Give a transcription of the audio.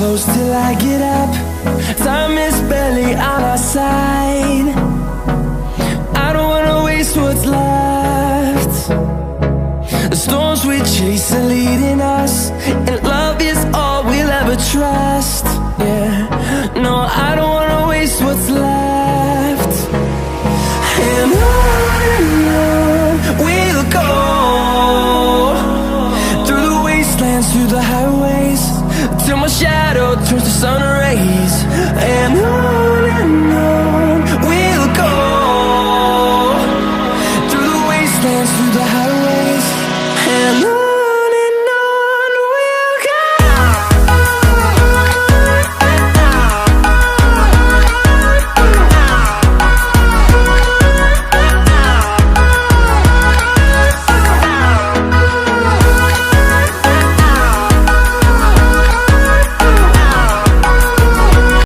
close till I get up. Time is barely on our side. I don't wanna waste what's left. The storms we chase are leading us, and love is all we'll ever trust. Yeah, no, I don't wanna waste what's left. And on we'll go, through the wastelands, through the highways, till my shadow turns to sun rays. And on